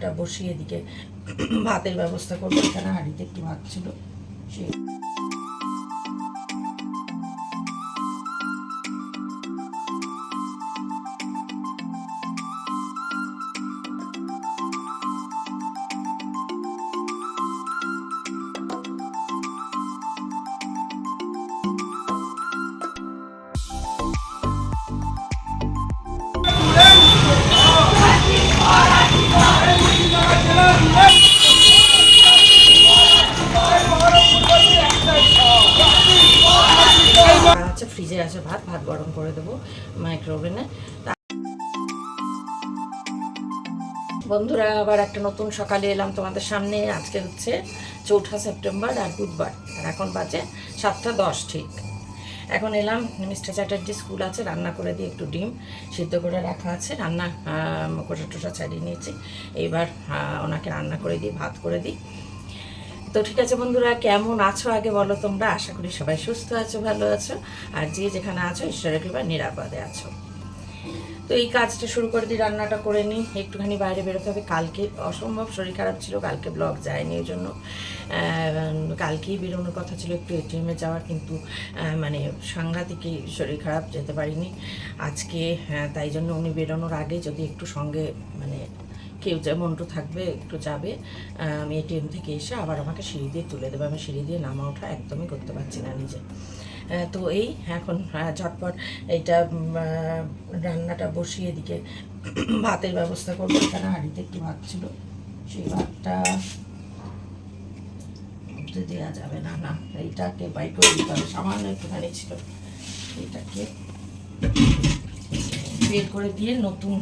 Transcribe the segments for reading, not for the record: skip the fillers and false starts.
রান্নাটা বসিয়ে এদিকে ভাতের ব্যবস্থা করবো। এখানে হাঁড়িতে একটু ভাত ছিল সেই ফ্রিজে আছে ভাত গরম করে দেবো মাইক্রোওভেনে। বন্ধুরা, আবার একটা নতুন সকালে এলাম তোমাদের সামনে। আজকে হচ্ছে 4 সেপ্টেম্বর আর বুধবার, আর এখন বাজে 7:10 ঠিক। এখন এলাম, মিস্টার চ্যাটার্জি স্কুল আছে, রান্না করে দিয়ে একটু ডিম সিদ্ধ করে রাখা আছে, রান্না কষা টষা ছাড়িয়ে নিয়েছি। এইবার ওনাকে রান্না করে দিই, ভাত করে দিই। তো ঠিক আছে বন্ধুরা, কেমন আছো আগে বলো তোমরা? আশা করি সবাই সুস্থ আছো, ভালো আছো, আর যে যেখানে আছো ঈশ্বরের কৃপায় নিরাপদে আছো। তো এই কাজটা শুরু করে দিই, রান্নাটা করে নিই। একটুখানি বাইরে বেরোতে হবে, কালকে অসম্ভব শরীর খারাপ ছিল, কালকে ব্লগ যায়নি, ওই জন্য কালকেই বেরোনোর কথা ছিল একটু এটিএমে যাওয়ার, কিন্তু মানে সাংঘাতিকই শরীর খারাপ, যেতে পারিনি আজকে। তাই জন্য উনি বেরোনোর আগে যদি একটু সঙ্গে মানে কেউ মন্টু থাকবে, একটু যাবে, আমি এটিএম থেকে এসে আবার আমাকে সিঁড়ি দিয়ে তুলে দেবে। আমি সিঁড়ি দিয়ে নামা ওঠা একদমই করতে পারছি না নিজে। তো এই এখন ঝটপট এইটা রান্নাটা বসিয়ে দিকে ভাতের ব্যবস্থা করবো। এখানে হাঁড়িতে একটু ভাত ছিল, সেই ভাতটা দেওয়া যাবে না, না এইটাকে বাই করে দিতে হবে, সামান্য একটুখানি ছিল, এইটাকে বের করে দিয়ে নতুন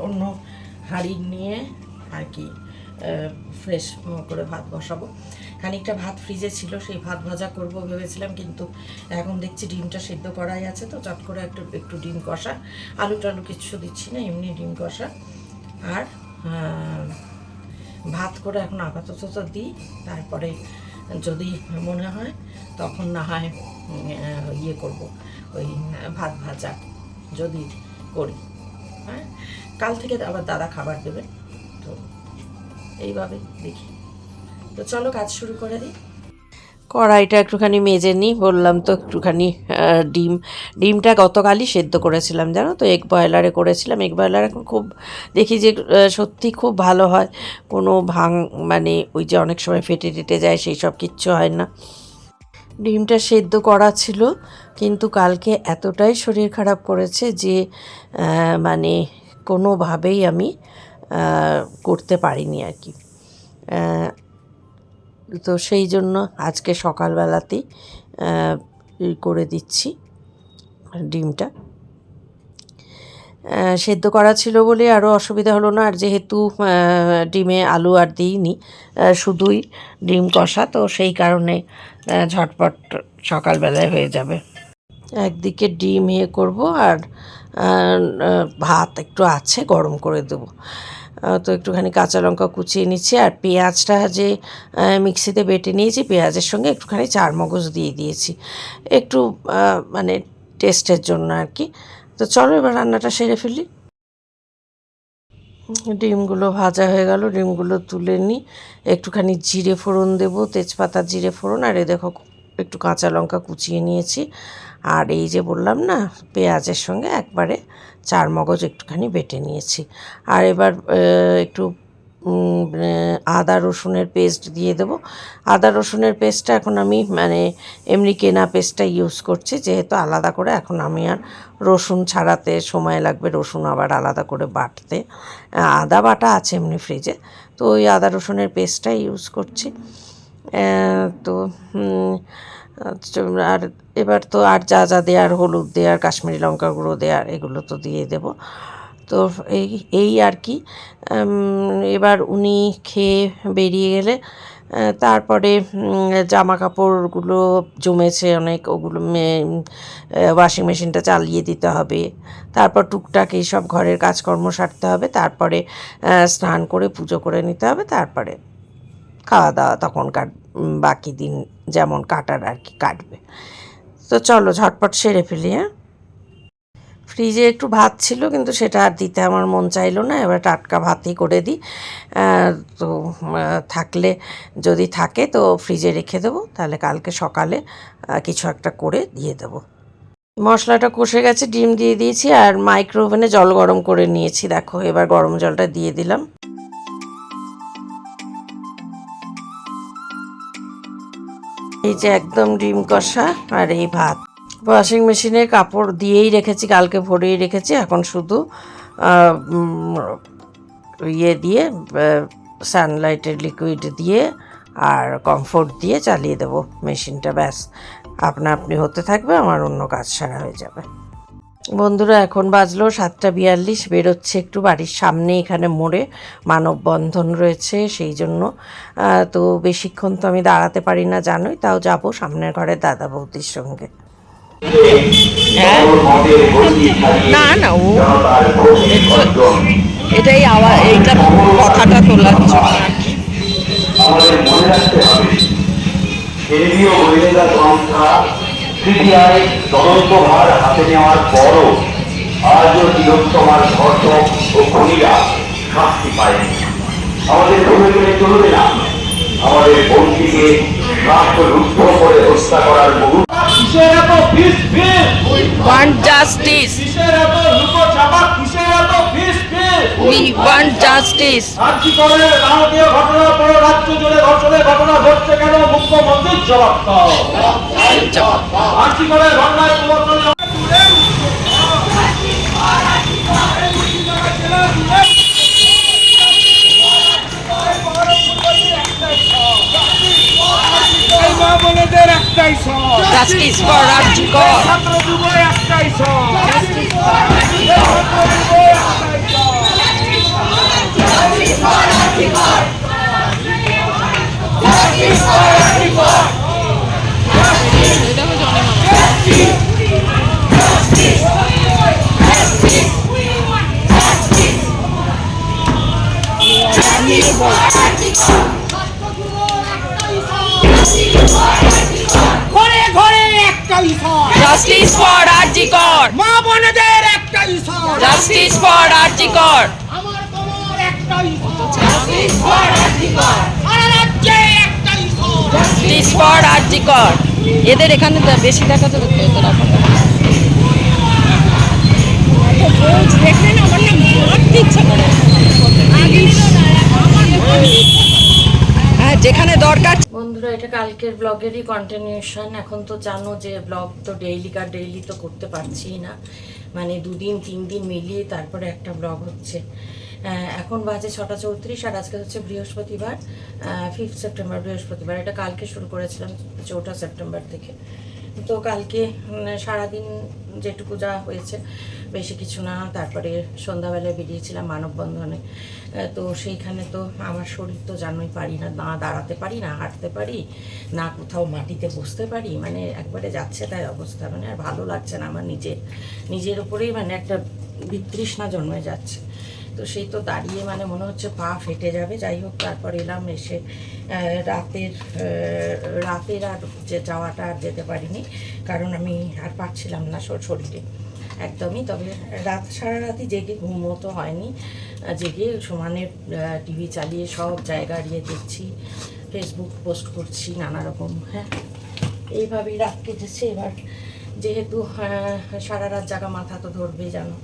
অন্য হাঁড়ি নিয়ে আর কি ফ্রেশ করে ভাত বসাবো। খানিকটা ভাত ফ্রিজে ছিল, সেই ভাত ভাজা করব ভেবেছিলাম, কিন্তু এখন দেখছি ডিমটা সিদ্ধ করাই আছে, তো চট করে একটু ডিম কষা, আলু টালু কিছু দিচ্ছি না, এমনি ডিম কষা আর ভাত করে এখন আপাতত তো দিই, তারপরে যদি মনে হয় তখন না হয় ইয়ে করব, ওই ভাত ভাজা যদি করি। হ্যাঁ, কাল থেকে আবার দাদা খাবার দেবে, তো এইভাবে দেখি। তো চলো কাজ শুরু করে দিই। কড়াইটা একটুখানি মেজে নিই, বললাম তো একটুখানি ডিমটা গতকালই সেদ্ধ করেছিলাম, জানো তো, এগ বয়লারে করেছিলাম। এগ বয়লার এখন খুব দেখি যে সত্যি খুব ভালো হয়, কোনো মানে ওই যে অনেক সময় ফেটে টেটে যায়, সেই সব কিচ্ছু হয় না। ডিমটা সেদ্ধ করা ছিল, কিন্তু কালকে এতটাই শরীর খারাপ করেছে যে মানে কোনোভাবেই আমি করতে পারিনি আর কি। তো সেই জন্য আজকে সকালবেলাতেই করে দিচ্ছি ডিমটা। সেদ্ধ করা ছিল বলে আরও অসুবিধা হলো না, আর যেহেতু ডিমে আলু আর দিইনি, শুধুই ডিম কষা, তো সেই কারণে ঝটপট সকালবেলায় হয়ে যাবে। একদিকে ডিম করব, আর ভাত একটু আছে গরম করে দেবো। তো একটুখানি কাঁচা লঙ্কা কুচিয়ে নিচ্ছি, আর পেঁয়াজটা যে মিক্সিতে বেটে নিয়েছি, পেঁয়াজের সঙ্গে একটুখানি চারমগজ দিয়ে দিয়েছি, একটু মানে টেস্টের জন্য আর কি। তো চলো এবার রান্নাটা সেরে ফেলি। ডিমগুলো ভাজা হয়ে গেল, ডিমগুলো তুলে নিই, একটুখানি জিরে ফোড়ন দেবো, তেজপাতা জিরে ফোড়ন, আর এই দেখো একটু কাঁচা লঙ্কা কুচিয়ে নিয়েছি, আর এই যে বললাম না, পেঁয়াজের সঙ্গে একবারে চারমগজ একটুখানি বেটে নিয়েছি। আর এবার একটু আদা রসুনের পেস্ট দিয়ে দেবো। আদা রসুনের পেস্টটা এখন আমি মানে এমনি কেনা পেস্টটা ইউজ করছি, যেহেতু আলাদা করে এখন আমি আর রসুন ছাড়াতে সময় লাগবে, রসুন আবার আলাদা করে বাটতে। আদা বাটা আছে এমনি ফ্রিজে, তো ওই আদা রসুনের পেস্টটাই ইউজ করছি। তো আর এবার তো আর যা যা দেওয়ার, হলুদ দেওয়ার, কাশ্মীরি লঙ্কা গুঁড়ো দেওয়ার, এগুলো তো দিয়ে দেবো। তো এই আর কি। এবার উনি খেয়ে বেরিয়ে গেলে তারপরে জামা কাপড়গুলো জমেছে অনেক, ওগুলো ওয়াশিং মেশিনটা চালিয়ে দিতে হবে, তারপর টুকটাক এইসব ঘরের কাজকর্ম সারতে হবে, তারপরে স্নান করে পুজো করে নিতে হবে, তারপরে খাওয়া দাওয়া তখন বাকি দিন যেমন কাটার আর কি কাটবে। তো চলো ঝটপট সেরে ফেলি। হ্যাঁ, ফ্রিজে একটু ভাত ছিল কিন্তু সেটা আর দিতে আমার মন চাইলো না, এবার টাটকা ভাতই করে দিই। তো থাকলে যদি থাকে তো ফ্রিজে রেখে দেবো, তাহলে কালকে সকালে কিছু একটা করে দিয়ে দেবো। মশলাটা কষে গেছে, ডিম দিয়ে দিয়েছি আর মাইক্রো ওভেনে জল গরম করে নিয়েছি। দেখো এবার গরম জলটা দিয়ে দিলাম। এই যে একদম ডিম কষা আর এই ভাত। ওয়াশিং মেশিনে কাপড় দিয়েই রেখেছি, কালকে ভরেই রেখেছি। এখন শুধু ইয়ে দিয়ে সানলাইটের লিকুইড দিয়ে আর কমফোর্ট দিয়ে চালিয়ে দেবো মেশিনটা, ব্যাস আপনা আপনি হতে থাকবে, আমার অন্য কাজ সারা হয়ে যাবে। বন্ধুরা এখন বাজলো 7:42, বেরোচ্ছে একটু বাড়ির সামনে, এখানে মোড়ে মানববন্ধন রয়েছে, সেই জন্য তো বেশিক্ষণ তো আমি দাঁড়াতে পারি না জানোই, তাও যাব সামনের ঘরের দাদা বৌদির সঙ্গে। না না, ও এটাই আওয়াজ, এইটা কথাটা তোলার জন্য আর কি। আমাদের মনে রাখতে হবে কেন্দ্রীয় গোয়েন্দা সংস্থা সিবিআই তদন্তভার হাতে নেওয়ার পরও আজও তিলোত্তমার ধর্ষক ও খুনিরা শাস্তি পায়নি। আমাদের ভেবে গেলে চলবে না, আমাদের বন্ধুকে রাষ্ট্ররুদ্ধ করে হত্যা করার বহু want justice. We want justice. ঘটনা ঘটছে কেন, মুখ্যমন্ত্রীর জবাব দাও। Justice for Arjikor. Justice for Arjikor. মা বোনদের একটাই সর। Justice for Arjikor. আমার তোমার একটাই সর। Justice for Arjikor. সারা রাজ্যে একটাই সর। Justice for Arjikor. এদের এখানে বেশি দেখাতে হতো এদের এখন। দেখলে না আমার না মারতে ইচ্ছা করে। হ্যাঁ যেখানে দরকার। বন্ধুরা এটা কালকের ব্লগেরই কন্টিনিউশন। এখন তো জানো যে ব্লগ তো ডেইলি তো করতে পারছি না, মানে 2 দিন 3 দিন মিলিয়ে তারপরে একটা ব্লগ হচ্ছে। এখন বাজে 6:34 আর আজকে হচ্ছে বৃহস্পতিবার, 5 সেপ্টেম্বর বৃহস্পতিবার। এটা কালকে শুরু করেছিলাম 4 সেপ্টেম্বর থেকে। তো কালকে সারাদিন যেটুকু যা হয়েছে বেশি কিছু না। তারপরে সন্ধ্যাবেলায় বেরিয়েছিলাম মানববন্ধনে। তো সেইখানে তো আমার শরীর তো জানোই, পারি না, না দাঁড়াতে পারি, না হাঁটতে পারি, না কোথাও মাটিতে বসতে পারি, মানে একবারে যাচ্ছে তাই অবস্থা। মানে আর ভালো লাগছে না আমার নিজের উপরেই, মানে একটা বিতৃষ্ণা জন্মে যাচ্ছে। তো সেই তো দাঁড়িয়ে মানে মনে হচ্ছে পা ফেটে যাবে। যাই হোক তারপর এলাম, এসে রাতের আর যে যাওয়াটা আর যেতে পারিনি, কারণ আমি আর পারছিলাম না শরীরে একদমই। তবে সারা রাতই জেগে, ঘুমও তো হয়নি, জেগে সমানে টিভি চালিয়ে সব জায়গা গিয়ে দেখছি, ফেসবুক পোস্ট করছি নানা রকম। হ্যাঁ এইভাবেই রাত কেটেছে। এবার যেহেতু সারা রাত জাগা, মাথা তো ধরবেই জানো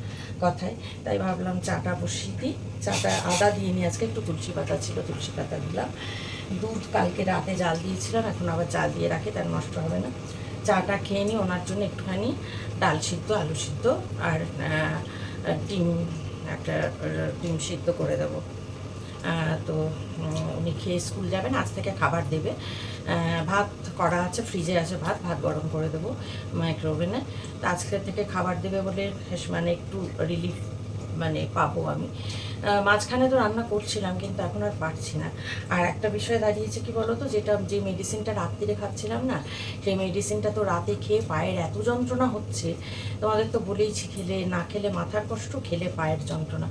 কথায়, তাই ভাবলাম চাটা বসিয়ে দিই। চাটা আদা দিয়ে নিয়ে, আজকে একটু তুলসী পাতা ছিল, তুলসী পাতা দিলাম। দুধ কালকে রাতে জাল দিয়েছিলাম, এখন আবার জাল দিয়ে রাখি, তার নষ্ট হবে না। চাটা খেয়ে নিই, ওনার জন্য একটুখানি ডাল সিদ্ধ, আলু সিদ্ধ আর একটা ডিম সিদ্ধ করে দেবো। তো উনি খেয়ে স্কুল যাবেন, আজ থেকে খাবার দেবে। ভাত করা আছে, ফ্রিজে আছে ভাত গরম করে দেবো মাইক্রো ওভেনে। তো আজকে থেকে খাবার দেবে বলে মানে একটু রিলিফ মানে পাবো আমি। মাঝখানে তো রান্না করছিলাম, কিন্তু এখন আর পারছি না। আর একটা বিষয় দাঁড়িয়েছে কি বলো তো, যে মেডিসিনটা রাত্রিরে খাচ্ছিলাম না, সেই মেডিসিনটা তো রাতে খেয়ে পায়ের এত যন্ত্রণা হচ্ছে। তোমাদের তো বলেইছি, না খেলে মাথার কষ্ট, খেলে পায়ের যন্ত্রণা,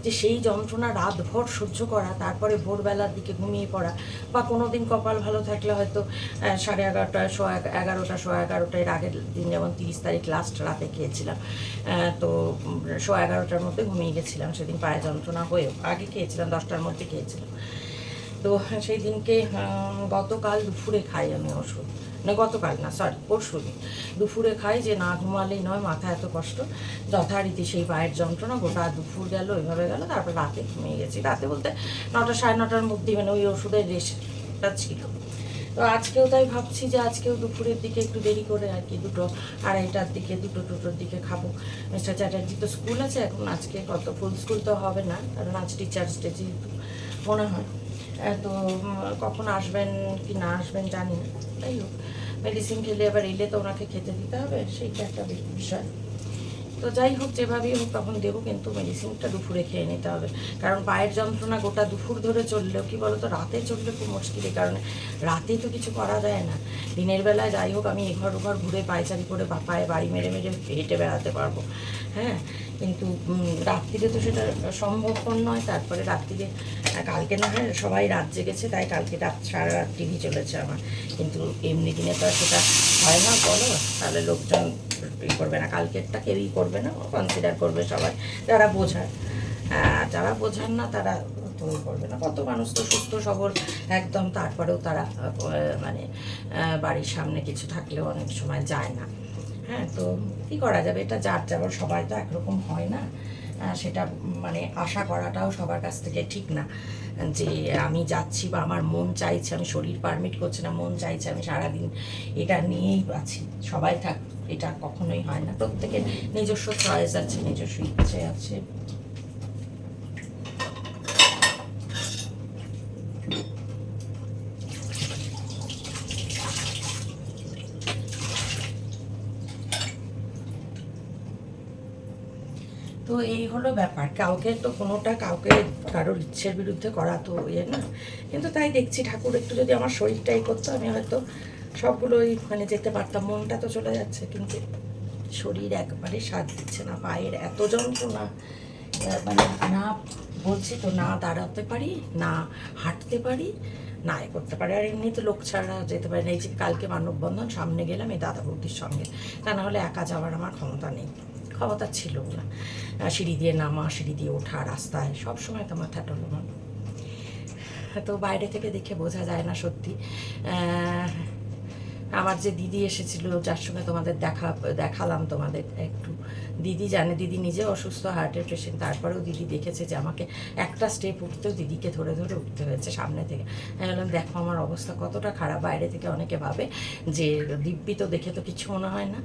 যে সেই যন্ত্রণা রাতভর সহ্য করা, তারপরে ভোরবেলার দিকে ঘুমিয়ে পড়া, বা কোনো দিন কপাল ভালো থাকলে হয়তো 11:30, 11:30, 11:15 আগের দিন, যেমন 30 তারিখ লাস্ট রাতে খেয়েছিলাম, তো 11:15টার মধ্যে ঘুমিয়ে গেছিলাম। সেদিন পায়ে যন্ত্রণা হয়েও আগে খেয়েছিলাম, 10টার মধ্যে খেয়েছিলাম। তো সেই দিনকে গতকাল দুপুরে খাই আমি ওষুধ, না গতকাল না, সরি পরশু দিন দুপুরে খাই, যে না ঘুমালেই নয়, মাথা এত কষ্ট, যথারীতি সেই পায়ের যন্ত্রণা গোটা দুপুর গেল, ওইভাবে গেল। তারপর রাতে ঘুমিয়ে গেছি, রাতে বলতে 9টা 9:30টার মধ্যেই, মানে ওই ওষুধের রেস্টটা ছিল। তো আজকেও তাই ভাবছি যে আজকেও দুপুরের দিকে একটু দেরি করে আর কি, 2টো 2:30টার দিকে, 2টোর দিকে খাবো। মিস্টার চ্যাটার্জি তো স্কুল আছে এখন, আজকে কত ফুল স্কুল তো হবে না, কারণ আজ টিচার্স ডে যেহেতু মনে হয়। তো কখন আসবেন কি না আসবেন জানি না। তাই হোক, মেডিসিন খেলে এবার এলে তো ওনাকে খেতে দিতে হবে, সেইটা একটা বিষয়। তো যাই হোক, যেভাবেই হোক তখন দেবো, কিন্তু মেডিসিনটা দুপুরে খেয়ে নিতে হবে। কারণ পায়ের যন্ত্রণা গোটা দুপুর ধরে চললেও কি বলো তো, রাতে চললে খুব মুশকিল, এই কারণে রাতে তো কিছু করা যায় না। দিনের বেলায় যাই হোক আমি এঘর ওঘর ঘুরে পায়চারি করে পায়ে বাড়ি মেরে মেরে হেঁটে বেড়াতে পারবো, হ্যাঁ, কিন্তু রাত্রিরে তো সেটা সম্ভবপর নয়। তারপরে রাত্রিরে কালকে না হয় সবাই রাত জেগেছে, তাই কালকে সারা রাত টিভি চলেছে আমার, কিন্তু এমনি দিনে তো আর সেটা হয় না বলো, তাহলে লোকজন করবে না, কালকেরটা কেউই করবে না, কনসিডার করবে সবাই যারা বোঝায়। যারা বোঝান না তারা তুমি করবে না। কত মানুষ তো সুস্থ সবল একদম, তারপরেও তারা মানে বাড়ির সামনে কিছু থাকলেও অনেক সময় যায় না। হ্যাঁ, তো কী করা যাবে, এটা যার যাবার, সবাই তো একরকম হয় না। সেটা মানে আশা করাটাও সবার কাছ থেকে ঠিক না, যে আমি যাচ্ছি বা আমার মন চাইছে, আমি শরীর পারমিট করছে না, মন চাইছে আমি সারাদিন এটা নিয়েই আছি, সবাই থাক, এটা কখনোই হয় না। প্রত্যেকের নিজস্ব চয়েস আছে, নিজস্ব ইচ্ছে আছে। তো এই হলো ব্যাপার, কাউকে তো কোনোটা কারোর ইচ্ছের বিরুদ্ধে করা তো না। কিন্তু তাই দেখছি, ঠাকুর একটু যদি আমার শরীরটাই করতো, আমি হয়তো সবগুলোই মানে যেতে পারতাম, মনটা তো চলে যাচ্ছে, কিন্তু শরীর একবারে সাথ দিচ্ছে না, পায়ের এত যন্ত্রণা, মানে না, বলছি তো, না দাঁড়াতে পারি, না হাঁটতে পারি, না এ করতে পারি। আর এমনি তো লোক ছাড়া যেতে পারি না। এই যে কালকে মানববন্ধন সামনে গেলাম এই দাদা বৌদির সঙ্গে, তা না হলে একা যাওয়ার আমার ক্ষমতা নেই, ক্ষমতা ছিল না। সিঁড়ি দিয়ে নামা, সিঁড়ি দিয়ে ওঠা, রাস্তায় সব সময় তো মাথা টলমান। তো বাইরে থেকে দেখে বোঝা যায় না সত্যি। আমার যে দিদি এসেছিল, যার সঙ্গে তোমাদের দেখালাম তোমাদের একটু, দিদি জানে, দিদি নিজে অসুস্থ, হার্টের পেশেন্ট, তারপরেও দিদি দেখেছে যে আমাকে একটা স্টেপ উঠতেও দিদিকে ধরে ধরে উঠতে হয়েছে সামনে থেকে। আমি বললাম দেখো আমার অবস্থা কতটা খারাপ। বাইরে থেকে অনেকে ভাবে যে দিব্যি তো দেখে তো কিছু মনে হয় না,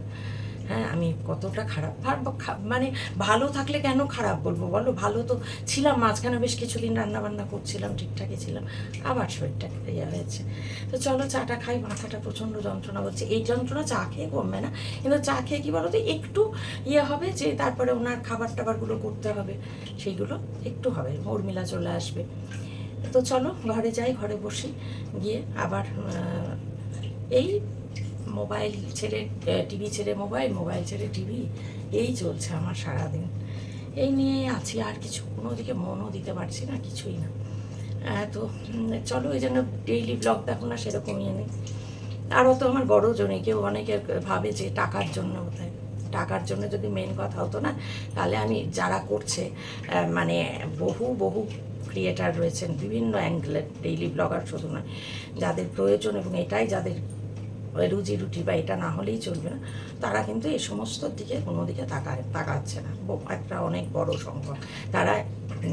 হ্যাঁ, আমি কতটা খারাপ, মানে ভালো থাকলে কেন খারাপ বলবো বলো, ভালো তো ছিলাম, মাঝখানে বেশ কিছুদিন রান্নাবান্না করছিলাম, ঠিকঠাকই ছিলাম, আবার শরীরটা ইয়ে হয়েছে। তো চলো চাটা খাই, মাথাটা প্রচণ্ড যন্ত্রণা হচ্ছে। এই যন্ত্রণা চা খেয়ে কমবে না, কিন্তু চা খেয়ে কী বলো তো একটু ইয়ে হবে, যে তারপরে ওনার খাবার টাবারগুলো করতে হবে, সেইগুলো একটু হবে, উর্মিলা চলে আসবে। তো চলো ঘরে যাই, ঘরে বসি, গিয়ে আবার এই মোবাইল ছেড়ে টিভি ছেড়ে মোবাইল, মোবাইল ছেড়ে টিভি, এই চলছে আমার সারাদিন। এই নিয়ে আছি, আর কিছু কোনো দিকে মনও দিতে পারছি না, কিছুই না। তো চলো, এই জন্য ডেইলি ব্লগ দেখো না সেরকমই নেই। আরও তো আমার বড় জনে, কেউ অনেকে ভাবে যে টাকার জন্য বোধহয়, টাকার জন্য যদি মেন কথা হতো না, তাহলে আমি যারা করছে, মানে বহু বহু ক্রিয়েটার রয়েছেন বিভিন্ন অ্যাঙ্গেলের, ডেইলি ব্লগার শুধু নয়, যাদের প্রয়োজন এবং এটাই যাদের রুজি রুটি বা এটা না হলেই চলবে না, তারা কিন্তু এই সমস্ত দিকে কোনো দিকে তাকাচ্ছে না, একটা অনেক বড় সংখ্যক। তারা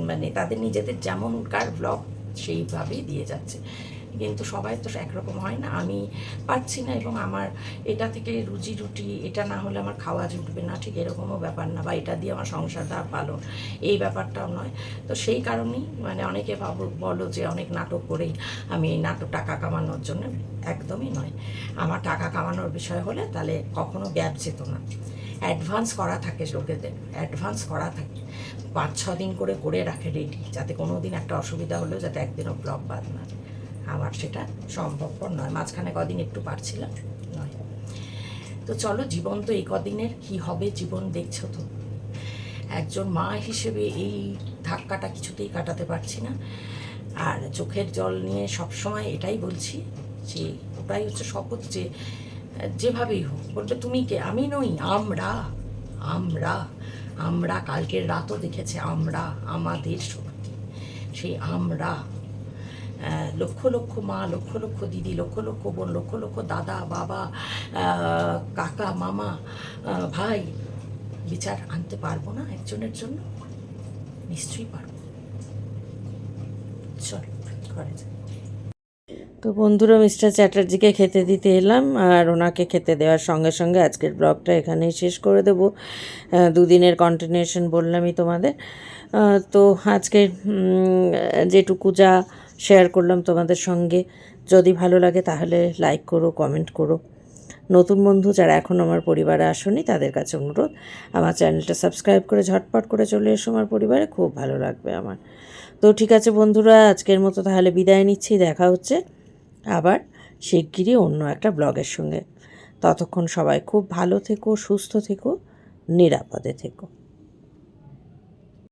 মানে তাদের নিজেদের যেমনকার ব্লগ সেইভাবেই দিয়ে যাচ্ছে, কিন্তু সবাই তো একরকম হয় না। আমি পাচ্ছি না, এবং আমার এটা থেকে রুজি রুটি, এটা না হলে আমার খাওয়া জুটবে না, ঠিক এরকমও ব্যাপার না, বা এটা দিয়ে আমার সংসারটা পালন, এই ব্যাপারটাও নয়। তো সেই কারণেই মানে অনেকে বলো যে অনেক নাটক করেই আমি এই টাকা কামানোর জন্য, একদমই নয়। আমার টাকা কামানোর বিষয় হলে তাহলে কখনো গ্যাপ যেত না, অ্যাডভান্স করা থাকে লোকেদের, অ্যাডভান্স করা থাকে, 5-6 দিন করে করে রাখে রেডি, যাতে কোনো দিন একটা অসুবিধা হলেও যাতে একদিনও ব্লগ বাদ না যায়। আমার সেটা সম্ভবপর নয়, মাঝখানে কদিন একটু পারছিলাম, নয়। তো চলো, জীবন তো এই কদিনের, কী হবে জীবন দেখছো তো। একজন মা হিসেবে এই ধাক্কাটা কিছুতেই কাটাতে পারছি না। আর চোখের জল নিয়ে সবসময় এটাই বলছি যে ওটাই হচ্ছে শপথ, যে যেভাবেই হোক, বলবে তুমি কে, আমি নই, আমরা আমরা আমরা কালকের রাতও দেখেছে, আমরা, আমাদের শক্তি, সেই আমরা। লক্ষ লক্ষ মা, লক্ষ লক্ষ দিদি, লক্ষ লক্ষ বোন, লক্ষ লক্ষ দাদা, বাবা, কাকা, মামা, ভাই, বিচার আনতে পারবো না একজনের জন্য? নিশ্চয়ই পারবো। চল ঘরে যাই। তো বন্ধুরা, মিস্টার চ্যাটার্জিকে খেতে দিতে এলাম, আর ওনাকে খেতে দেওয়ার সঙ্গে সঙ্গে আজকের ব্লগটা এখানেই শেষ করে দেব। দুদিনের কন্টিনিউশন বললামই তোমাদের। তো আজকে যেটুকু যা শেয়ার করলাম তোমাদের সঙ্গে, যদি ভালো লাগে তাহলে লাইক করো, কমেন্ট করো। নতুন বন্ধু যারা এখন আমার পরিবারে আসেনি তাদের কাছে অনুরোধ, আমার চ্যানেলটা সাবস্ক্রাইব করে ঝটপট করে চলে এসো আমার পরিবারে, খুব ভালো লাগবে আমার। তো ঠিক আছে বন্ধুরা, আজকের মতো তাহলে বিদায় নিচ্ছি। দেখা হচ্ছে আবার শিগগিরই অন্য একটা ব্লগের সঙ্গে। ততক্ষণ সবাই খুব ভালো থেকো, সুস্থ থেকো, নিরাপদে থেকো।